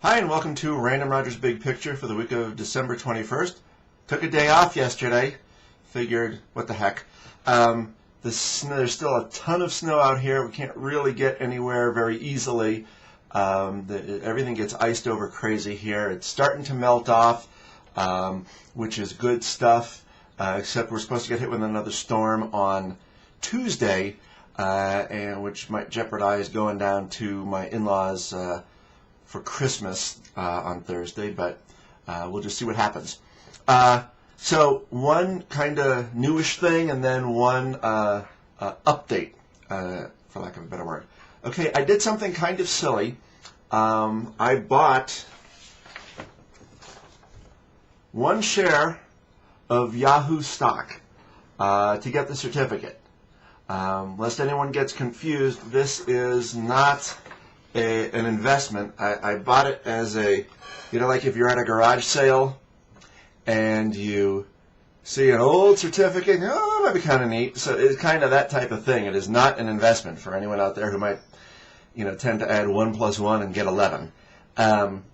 Hi, and welcome to Random Rogers Big Picture for the week of December 21st. Took a day off yesterday. Figured, what the heck. There's still a ton of snow out here. We can't really get anywhere very easily. Everything gets iced over crazy here. It's starting to melt off, which is good stuff, except we're supposed to get hit with another storm on Tuesday, and which might jeopardize going down to my in-laws' for Christmas on Thursday, but we'll just see what happens. So one kind of newish thing, and then one update, for lack of a better word. Okay, I did something kind of silly. I bought one share of Yahoo stock to get the certificate. Lest anyone gets confused, this is not an investment. I bought it as a, like if you're at a garage sale and you see an old certificate, that might be kind of neat. So it's kind of that type of thing. It is not an investment for anyone out there who might, tend to add 1 + 1 and get 11. But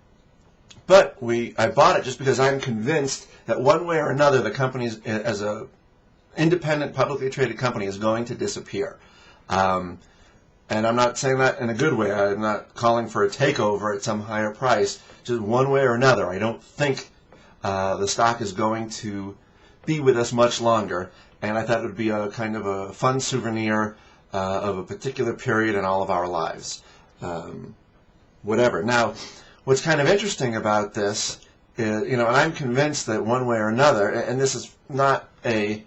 I bought it just because I'm convinced that one way or another the company, as a independent publicly traded company, is going to disappear. And I'm not saying that in a good way. I'm not calling for a takeover at some higher price. Just one way or another, I don't think the stock is going to be with us much longer. And I thought it would be a kind of a fun souvenir of a particular period in all of our lives. Whatever. Now, what's kind of interesting about this is, and I'm convinced that one way or another, and this is not a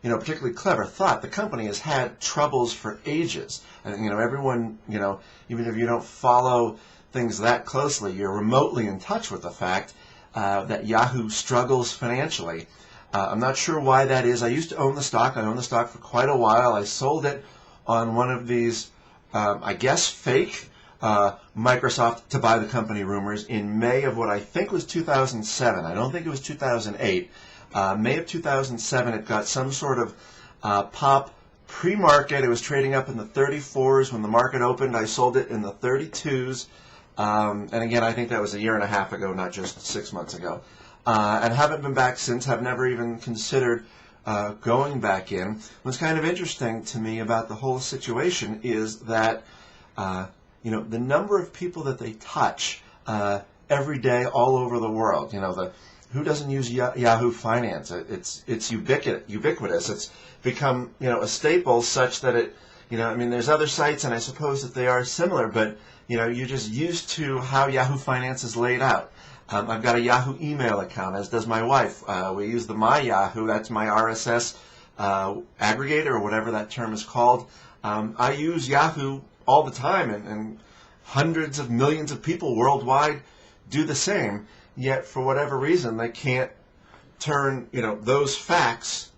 particularly clever thought. The company has had troubles for ages. And, everyone, even if you don't follow things that closely, you're remotely in touch with the fact that Yahoo struggles financially. I'm not sure why that is. I used to own the stock. I owned the stock for quite a while. I sold it on one of these, I guess, fake Microsoft to buy the company rumors in May of what I think was 2007. I don't think it was 2008. May of 2007, it got some sort of pop pre-market. It was trading up in the 34s. When the market opened, I sold it in the 32s. And again, I think that was a year and a half ago, not just 6 months ago. And haven't been back since, have never even considered going back in. What's kind of interesting to me about the whole situation is that, the number of people that they touch every day all over the world, who doesn't use Yahoo Finance? It's ubiquitous. It's become a staple such that it there's other sites, and I suppose that they are similar, but you're just used to how Yahoo Finance is laid out. I've got a Yahoo email account, as does my wife. We use the My Yahoo. That's my RSS aggregator, or whatever that term is called. I use Yahoo all the time, and hundreds of millions of people worldwide do the same. Yet, for whatever reason, they can't turn, those facts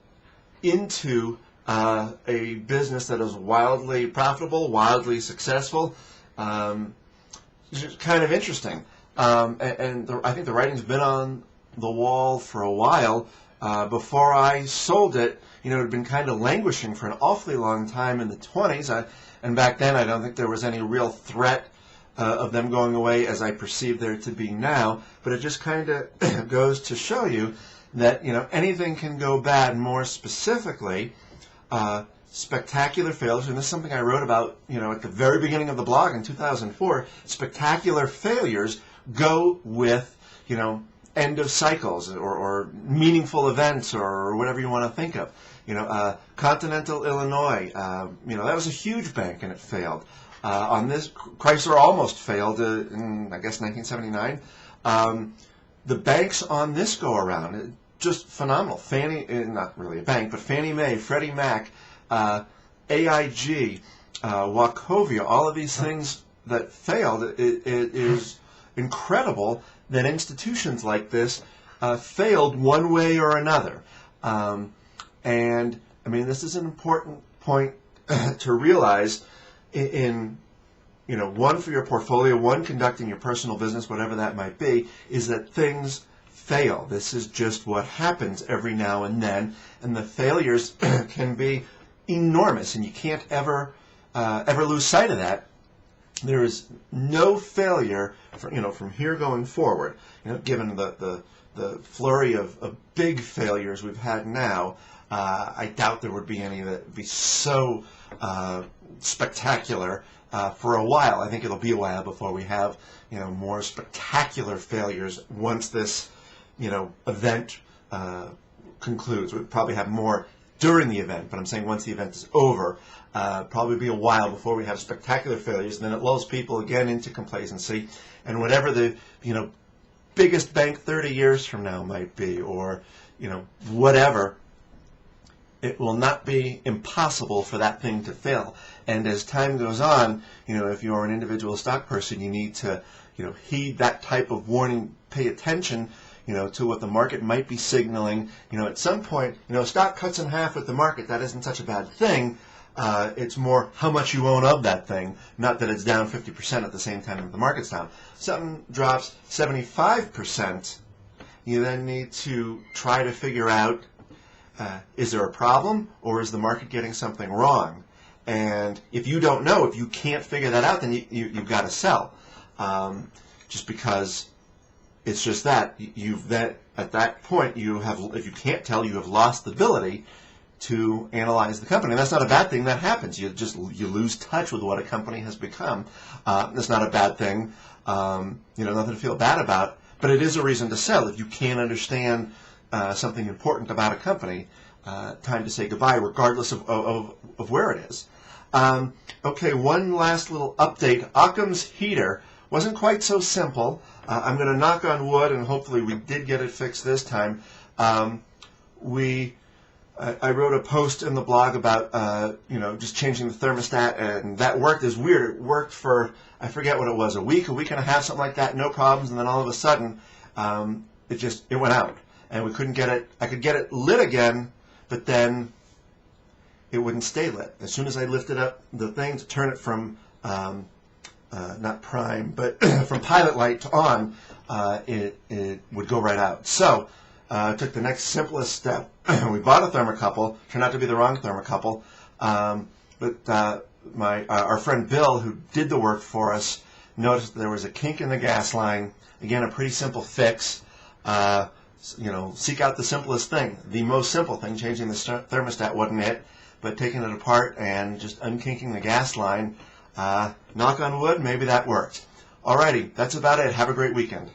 into a business that is wildly profitable, wildly successful. It's kind of interesting. I think the writing's been on the wall for a while. Before I sold it, it had been kind of languishing for an awfully long time in the 20s. And back then, I don't think there was any real threat of them going away as I perceive there to be now, but it just kind of goes to show you that anything can go bad. More specifically, spectacular failures, and this is something I wrote about at the very beginning of the blog in 2004. Spectacular failures go with end of cycles or meaningful events or whatever you want to think of. Continental Illinois, that was a huge bank and it failed. On this, Chrysler almost failed in, I guess, 1979. The banks on this go-around, just phenomenal. Not really a bank, but Fannie Mae, Freddie Mac, AIG, Wachovia, all of these things that failed. It is incredible that institutions like this failed one way or another. And, this is an important point to realize in one for your portfolio, one conducting your personal business, whatever that might be, is that things fail. This is just what happens every now and then, and the failures can be enormous, and you can't ever lose sight of that. there is no failure from here going forward. Given the flurry of big failures we've had now, I doubt there would be any that would be so spectacular for a while. I think it'll be a while before we have more spectacular failures once this event concludes. We'll probably have more during the event, but I'm saying once the event is over, probably be a while before we have spectacular failures, and then it lulls people again into complacency, and whatever the biggest bank 30 years from now might be, or whatever, it will not be impossible for that thing to fail. And as time goes on, if you're an individual stock person, you need to heed that type of warning, pay attention to what the market might be signaling. At some point, stock cuts in half with the market. That isn't such a bad thing. It's more how much you own of that thing, not that it's down 50% at the same time that the market's down. Something drops 75%, you then need to try to figure out, is there a problem, or is the market getting something wrong? And if you don't know, if you can't figure that out, then you've got to sell. Just because it's just that at that point if you can't tell, you have lost the ability to analyze the company. And that's not a bad thing. That happens. You lose touch with what a company has become. That's not a bad thing. Nothing to feel bad about. But it is a reason to sell. If you can't understand something important about a company, time to say goodbye, regardless of where it is. Okay, one last little update. Occam's heater wasn't quite so simple. I'm going to knock on wood, and hopefully we did get it fixed this time. I wrote a post in the blog about just changing the thermostat, and that worked. It's weird. It worked for, I forget what it was, a week and a half, something like that, no problems, and then all of a sudden it went out, and we couldn't get it. I could get it lit again, but then it wouldn't stay lit. As soon as I lifted up the thing to turn it from not prime, but from pilot light to on, it would go right out. So I took the next simplest step. We bought a thermocouple. Turned out to be the wrong thermocouple. But our friend Bill, who did the work for us, noticed that there was a kink in the gas line. Again, a pretty simple fix. Seek out the simplest thing. The most simple thing, changing the thermostat, wasn't it, but taking it apart and just unkinking the gas line. Knock on wood, maybe that worked. Alrighty, that's about it. Have a great weekend.